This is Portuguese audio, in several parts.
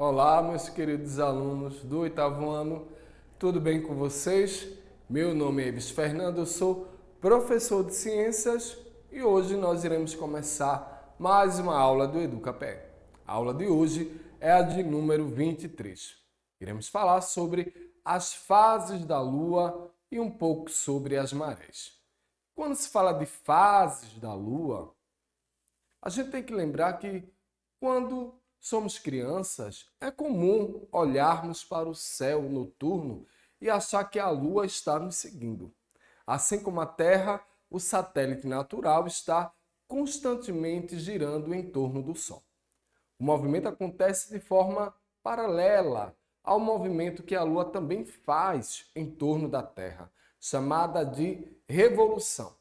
Olá, meus queridos alunos do oitavo ano, tudo bem com vocês? Meu nome é Ives Fernando, eu sou professor de ciências e hoje nós iremos começar mais uma aula do EducaPé. A aula de hoje é a de número 23. Iremos falar sobre as fases da Lua e um pouco sobre as marés. Quando se fala de fases da Lua, a gente tem que lembrar que quando somos crianças, é comum olharmos para o céu noturno e achar que a Lua está nos seguindo. Assim como a Terra, o satélite natural está constantemente girando em torno do Sol. O movimento acontece de forma paralela ao movimento que a Lua também faz em torno da Terra, chamada de revolução.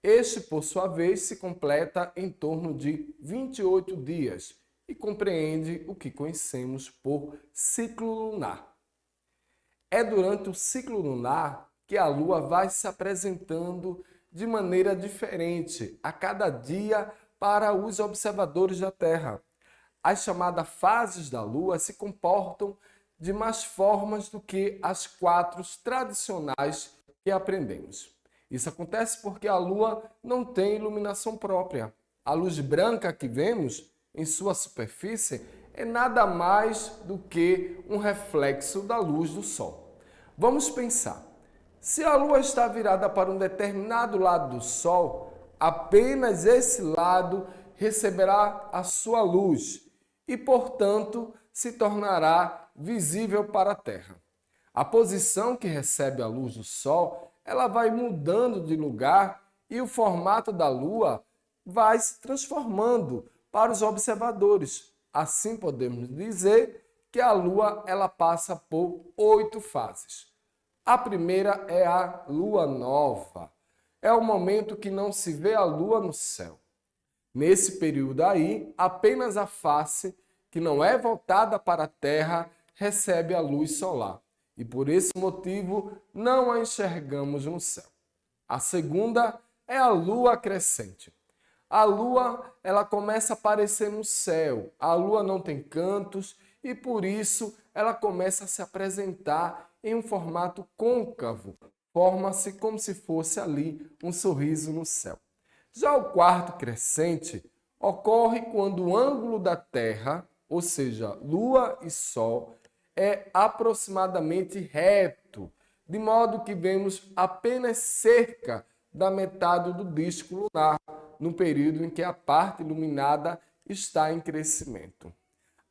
Este, por sua vez, se completa em torno de 28 dias e compreende o que conhecemos por ciclo lunar. É durante o ciclo lunar que a Lua vai se apresentando de maneira diferente a cada dia para os observadores da Terra. As chamadas fases da Lua se comportam de mais formas do que as 4 tradicionais que aprendemos. Isso acontece porque a Lua não tem iluminação própria. A luz branca que vemos em sua superfície é nada mais do que um reflexo da luz do Sol. Vamos pensar. Se a Lua está virada para um determinado lado do Sol, apenas esse lado receberá a sua luz e, portanto, se tornará visível para a Terra. A posição que recebe a luz do Sol ela vai mudando de lugar e o formato da Lua vai se transformando para os observadores. Assim podemos dizer que a Lua ela passa por 8 fases. A primeira é a Lua Nova. É o momento que não se vê a Lua no céu. Nesse período aí, apenas a face que não é voltada para a Terra recebe a luz solar. E por esse motivo não a enxergamos no céu. A segunda é a lua crescente. A lua ela começa a aparecer no céu. A lua não tem cantos e por isso ela começa a se apresentar em um formato côncavo. Forma-se como se fosse ali um sorriso no céu. Já o quarto crescente ocorre quando o ângulo da Terra, ou seja, Lua e Sol, é aproximadamente reto, de modo que vemos apenas cerca da metade do disco lunar, no período em que a parte iluminada está em crescimento.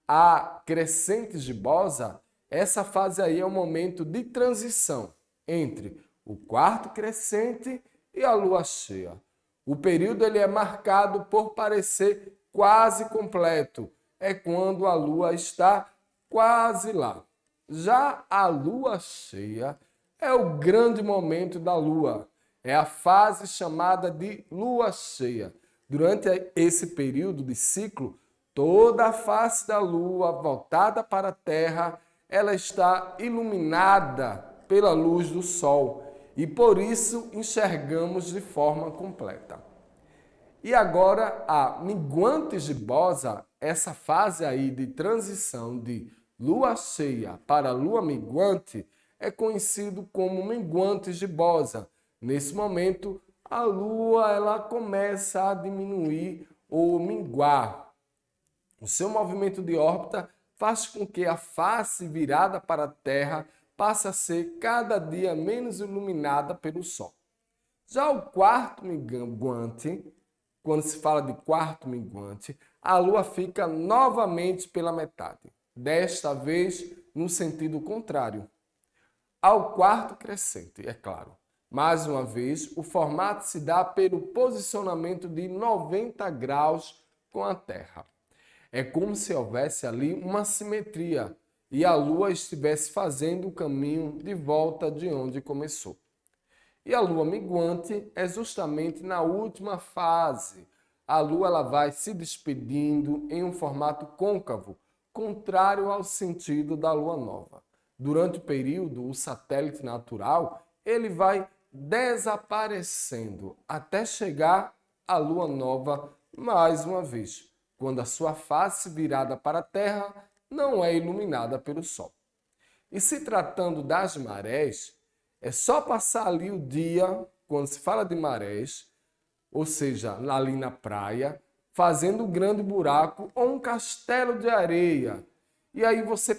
A crescente gibosa, essa fase aí é um momento de transição entre o quarto crescente e a lua cheia. O período ele é marcado por parecer quase completo. É quando a lua está quase lá. Já a lua cheia é o grande momento da lua. É a fase chamada de lua cheia. Durante esse período de ciclo, toda a face da lua voltada para a Terra, ela está iluminada pela luz do sol e por isso enxergamos de forma completa. E agora a minguante gibosa, essa fase aí de transição de lua cheia para lua minguante, é conhecido como minguante gibosa. Nesse momento, a lua ela começa a diminuir ou minguar. O seu movimento de órbita faz com que a face virada para a Terra passe a ser cada dia menos iluminada pelo Sol. Já o quarto minguante, quando se fala de quarto minguante, a Lua fica novamente pela metade, desta vez no sentido contrário ao quarto crescente, é claro. Mais uma vez, o formato se dá pelo posicionamento de 90 graus com a Terra. É como se houvesse ali uma simetria e a Lua estivesse fazendo o caminho de volta de onde começou. E a lua minguante é justamente na última fase. A lua ela vai se despedindo em um formato côncavo, contrário ao sentido da lua nova. Durante o período, o satélite natural ele vai desaparecendo até chegar à lua nova mais uma vez, quando a sua face virada para a Terra não é iluminada pelo sol. E se tratando das marés, é só passar ali o dia, quando se fala de marés, ou seja, ali na praia, fazendo um grande buraco ou um castelo de areia. E aí você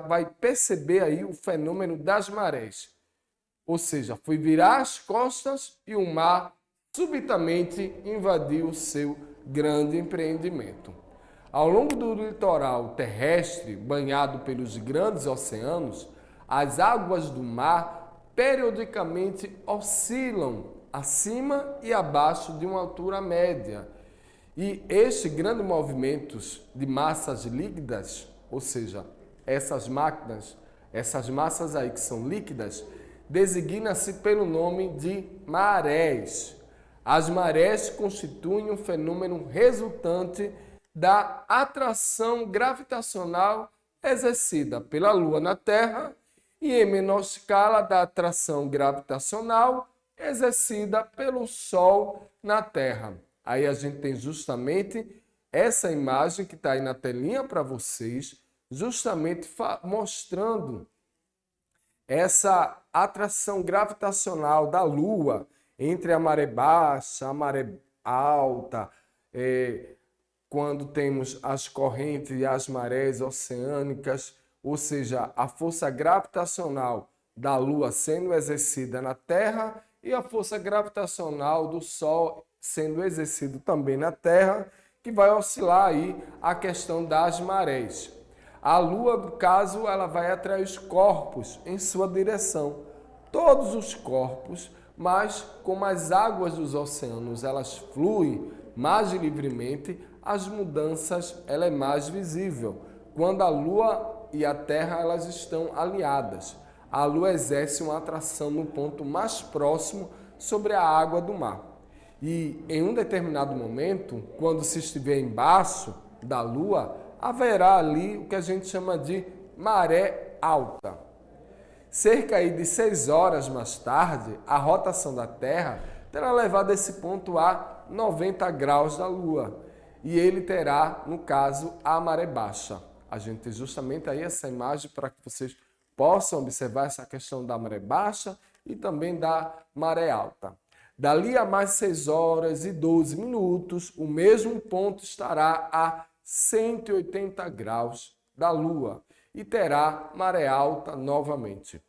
vai perceber aí o fenômeno das marés. Ou seja, foi virar as costas e o mar subitamente invadiu o seu grande empreendimento. Ao longo do litoral terrestre, banhado pelos grandes oceanos, as águas do mar periodicamente oscilam acima e abaixo de uma altura média. E estes grandes movimentos de massas líquidas, ou seja, essas massas aí que são líquidas, designa-se pelo nome de marés. As marés constituem um fenômeno resultante da atração gravitacional exercida pela Lua na Terra e, em menor escala, da atração gravitacional exercida pelo Sol na Terra. Aí a gente tem justamente essa imagem que está aí na telinha para vocês, justamente mostrando essa atração gravitacional da Lua entre a maré baixa, a maré alta, quando temos as correntes e as marés oceânicas, ou seja, a força gravitacional da Lua sendo exercida na Terra e a força gravitacional do Sol sendo exercida também na Terra, que vai oscilar aí a questão das marés. A Lua, no caso, ela vai atrair os corpos em sua direção. Todos os corpos, mas como as águas dos oceanos elas fluem mais livremente, as mudanças ela é mais visível. Quando a Lua e a Terra elas estão aliadas, a Lua exerce uma atração no ponto mais próximo sobre a água do mar. E em um determinado momento, quando se estiver embaixo da Lua, haverá ali o que a gente chama de maré alta. Cerca aí de 6 horas mais tarde, a rotação da Terra terá levado esse ponto a 90 graus da Lua. E ele terá, no caso, a maré baixa. A gente tem justamente aí essa imagem para que vocês possam observar essa questão da maré baixa e também da maré alta. Dali a mais 6 horas e 12 minutos, o mesmo ponto estará a 180 graus da Lua e terá maré alta novamente.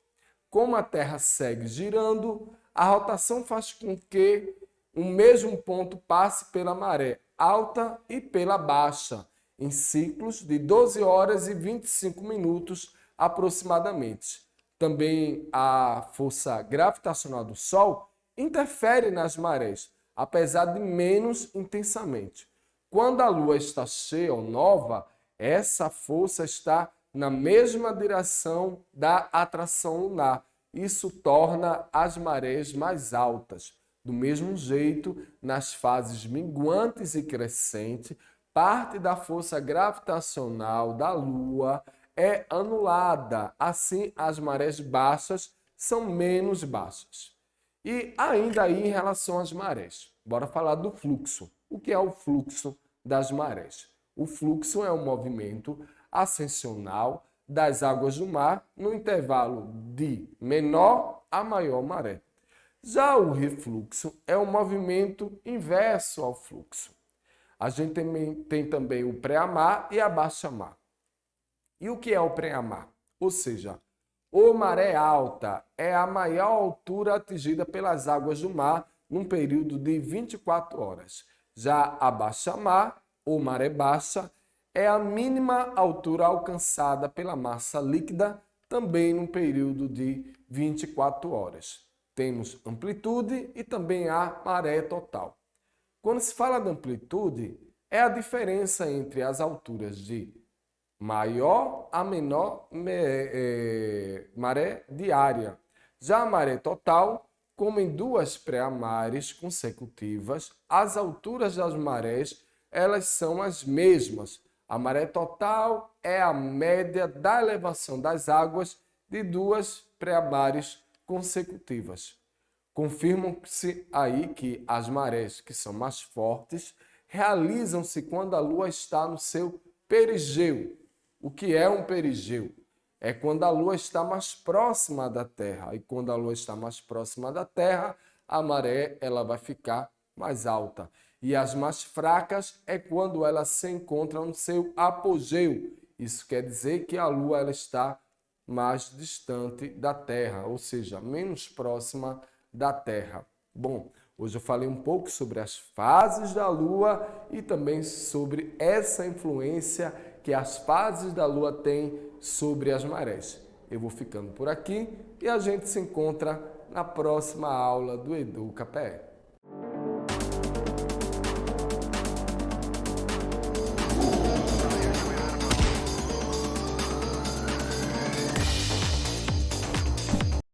Como a Terra segue girando, a rotação faz com que o mesmo ponto passe pela maré alta e pela baixa, em ciclos de 12 horas e 25 minutos aproximadamente. Também a força gravitacional do Sol interfere nas marés, apesar de menos intensamente. Quando a Lua está cheia ou nova, essa força está na mesma direção da atração lunar. Isso torna as marés mais altas. Do mesmo jeito, nas fases minguantes e crescentes, parte da força gravitacional da Lua é anulada. Assim, as marés baixas são menos baixas. E ainda aí em relação às marés, bora falar do fluxo. O que é o fluxo das marés? O fluxo é um movimento ascensional das águas do mar no intervalo de menor a maior maré. Já o refluxo é um movimento inverso ao fluxo. A gente tem também o pré-mar e a baixa-mar. E o que é o pré-mar? Ou seja, a maré alta é a maior altura atingida pelas águas do mar num período de 24 horas. Já a baixa-mar, ou maré baixa, é a mínima altura alcançada pela massa líquida, também num período de 24 horas. Temos amplitude e também a maré total. Quando se fala de amplitude, é a diferença entre as alturas de maior a menor maré diária. Já a maré total, como em duas pré-mares consecutivas, as alturas das marés elas são as mesmas. A maré total é a média da elevação das águas de duas pré-mares consecutivas. Confirmam-se aí que as marés que são mais fortes realizam-se quando a Lua está no seu perigeu. O que é um perigeu? É quando a Lua está mais próxima da Terra. E quando a Lua está mais próxima da Terra, a maré ela vai ficar mais alta. E as mais fracas é quando ela se encontra no seu apogeu. Isso quer dizer que a Lua ela está mais distante da Terra, ou seja, menos próxima da Terra. Bom, hoje eu falei um pouco sobre as fases da Lua e também sobre essa influência que as fases da Lua têm sobre as marés. Eu vou ficando por aqui e a gente se encontra na próxima aula do EducaPE.